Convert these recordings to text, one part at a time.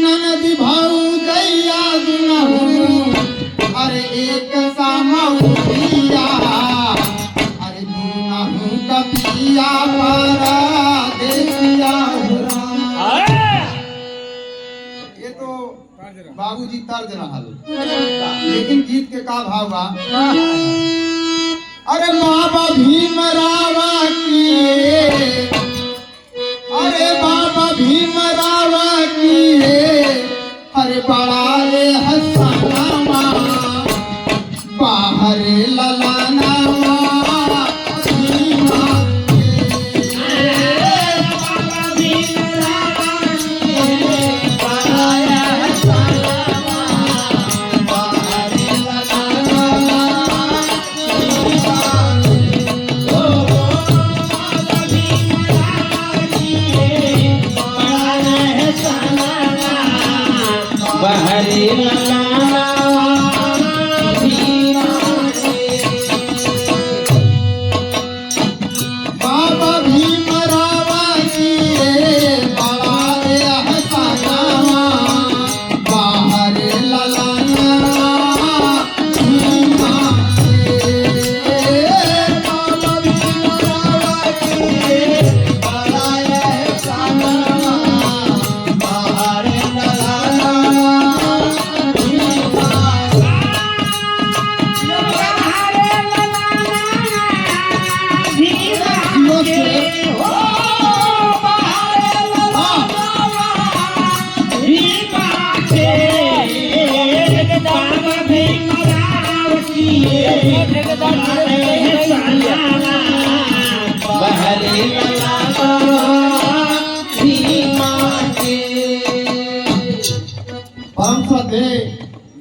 ननद भाऊ दैया दुनहु अरे एक सामौरिया अरे दुनहु कपिया परा देसिया ये तो बाबूजी तर्ज रहल, लेकिन गीत के का भाव बा? अरे बाबा भीमरावा की, अरे बाबा भीमरावा की, अरे बड़ा रे हसनामा बाहर ललानामा भीमा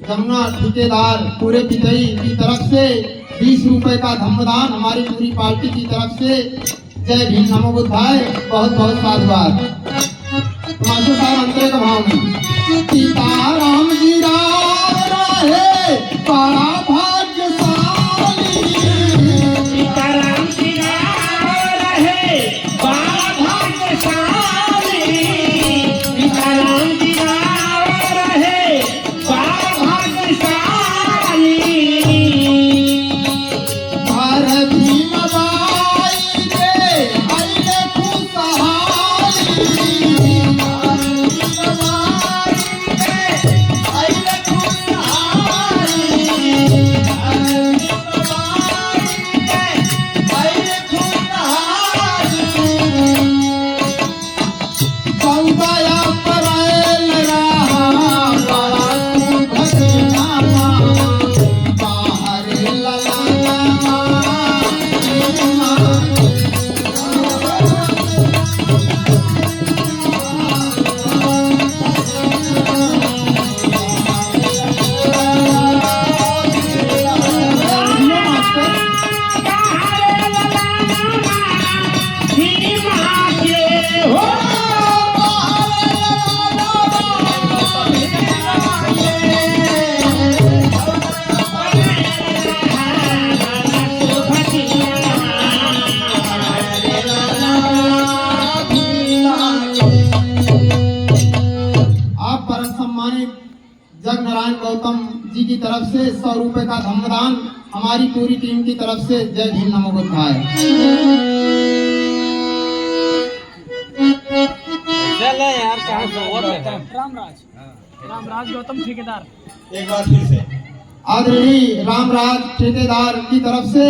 जमुना ठेकेदार पूरे पितई की तरफ से 20 रुपए का धम्मदान हमारी पूरी पार्टी की तरफ से। जय भीम नमो बुद्धाय। बहुत बहुत साधुवाद। मास्टर साहब अंतरे का भाव में सीताराम जी राम रहे बड़ा भाग्यशाली, सीताराम जी राम रहे बड़ा भाग्यशाली, सीताराम जी राम रहे बड़ा भाग्यशाली। हर भीम बाई के अइले खुशहाली, जगनारायण गौतम जी की तरफ से 100 रुपए का धम्मदान हमारी पूरी टीम की तरफ से। जय भीम नमो बुद्धाय। चले यार कहां से और रामराज गौतम ठेकेदार एक बार फिर से आदरणीय रामराज ठेकेदार की तरफ से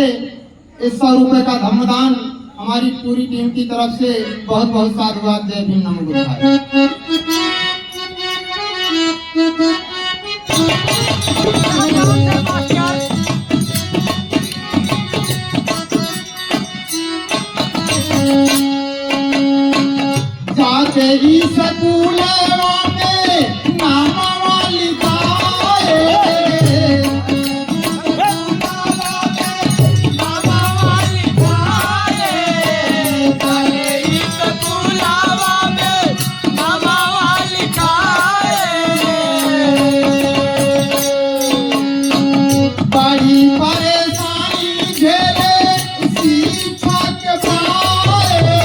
100 रुपए का धम्मदान हमारी पूरी टीम की तरफ से। बहुत बहुत साधुवाद। जय भीम नमो बुद्धाय। जाते ही स्कूल में नाम वाली बड़ी परेशानी झेले शिक्षा के पाए।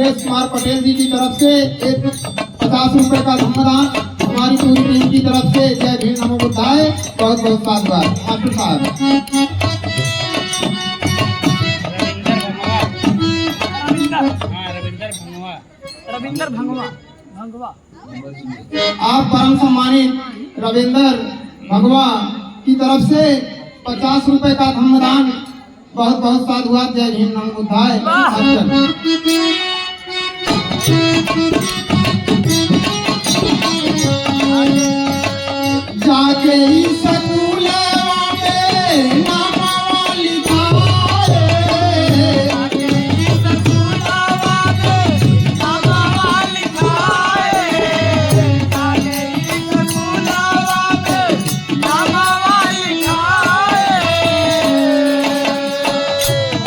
सुरेश कुमार पटेल जी की तरफ से एक 50 रुपए का धम्मदान हमारी पूरी टीम की तरफ से। जय भीम नमो बुद्धाय। बहुत बहुत साधुवाद। मास्टर साहब रविंदर भंगवा भंगवा आप परम सम्मानित रविंदर भगवा की तरफ से 50 रुपए का धम्मदान। बहुत बहुत साधुवाद। जय भीम नमो बुद्धाय। जाके स्कूल में नामा लिखाए,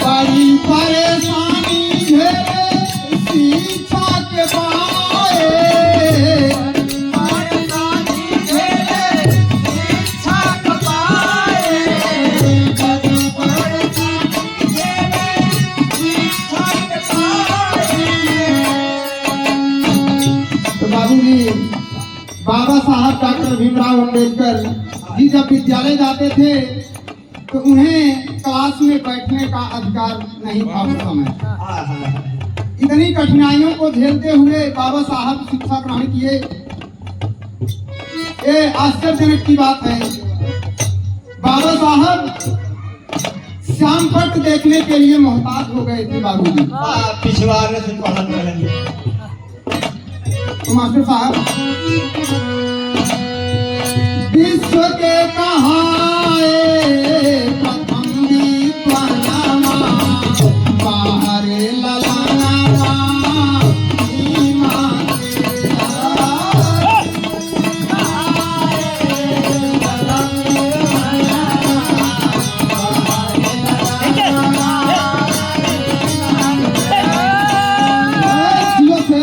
बड़ी परेशानी झेले शिक्षा के पाए। तो बाबूजी बाबा साहब डॉक्टर भीमराव अम्बेडकर जी जब विद्यालय जाते थे तो उन्हें क्लास में बैठने का अधिकार नहीं था उस समय। इतनी कठिनाइयों को झेलते हुए बाबा साहब शिक्षा ग्रहण किए। ये आश्चर्यजनक की बात है, बाबा साहब श्याम पट्ट देखने के लिए मोहताज हो गए थे बाबूजी। पिछवाड़े से पढ़त रहेंगे। तो मास्टर साहब विश्व के कहाए प्रथम विद्वानमा बाहर ललानामा ईमान जियो से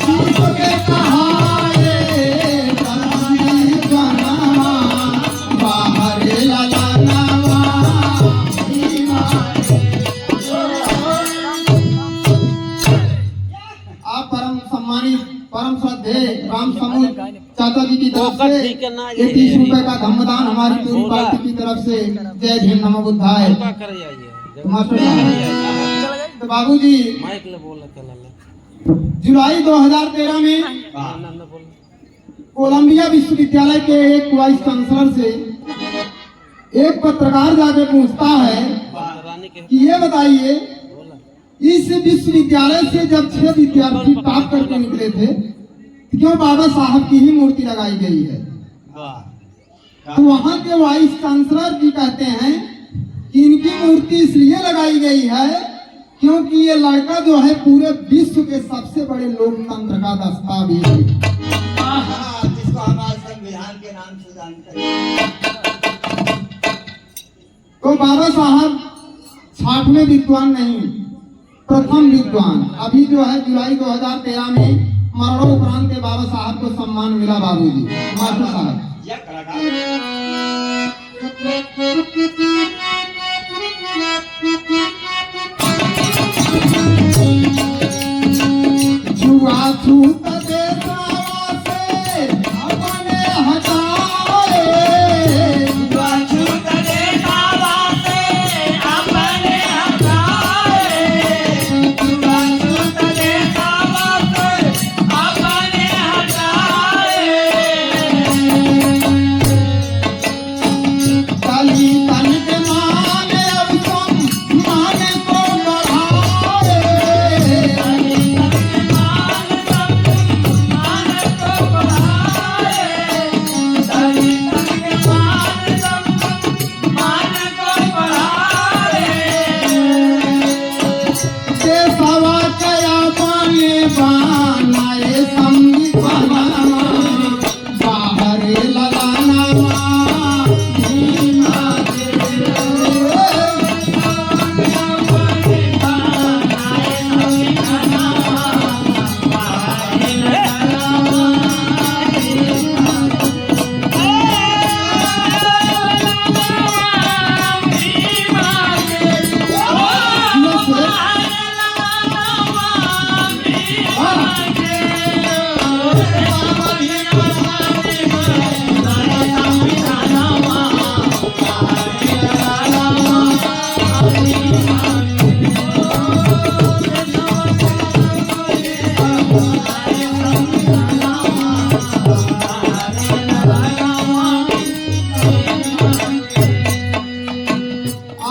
विश्व के कहाए प्रथम विद्वानमा बाहर ललानामा ईमान। आप परम सम्मानित परम श्रद्धेय राम समूह चाचा जी की तरफ से 30 रुपए का धम्मदान हमारी पूरी पार्टी की तरफ से। जय भीम नमो बुद्धाय। मास्टर साहब तो बाबूजी जुलाई 2013 में कोलंबिया विश्वविद्यालय के एक वाइस चांसलर से एक पत्रकार जाके पूछता है कि ये बताइए इस विश्वविद्यालय से जब 6 विद्यार्थी टॉप करके निकले थे क्यों बाबा साहब की ही मूर्ति लगाई गई है? तो वहाँ के वाइस चांसलर जी कहते हैं कि इनकी मूर्ति इसलिए लगाई गई है क्योंकि ये लड़का जो है पूरे विश्व के सबसे बड़े लोकतंत्र का दस्तावेज है। जिसको हमारे संविधान के नाम से जानते हैं। तो बाबा साहब 60वें विद्वान नहीं, प्रथम विद्वान। अभी जो है जुलाई 2013 में मरणोपरांत के बाबा साहब को सम्मान मिला बाबूजी। मास्टर साहब यह कलाकार जुआ छूत देशवा से अपने हटाए, कली तन के माने अब तुम माने को बढ़ाए।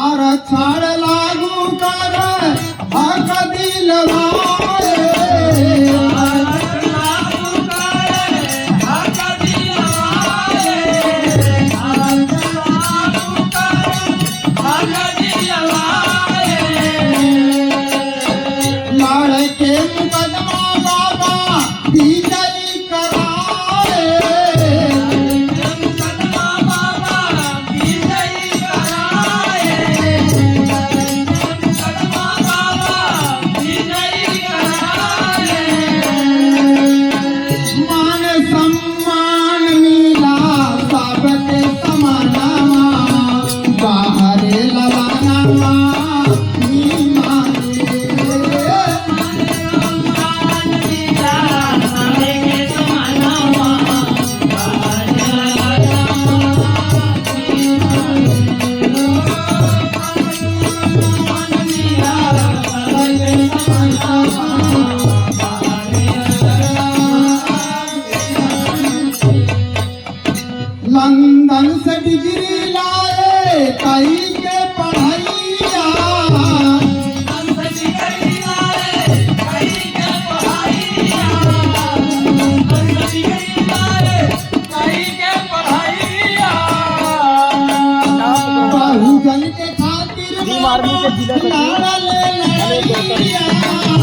आरक्षण लागू कर हक दिलवाए लड़के मुकदमा बाबा विजयी कराए मान सम्मान मिला सबके समानामा बाहर लवानामा लंदन से डिग्री लाए कई के पढ़ैया बहुजन के खातिर नारा ले लिया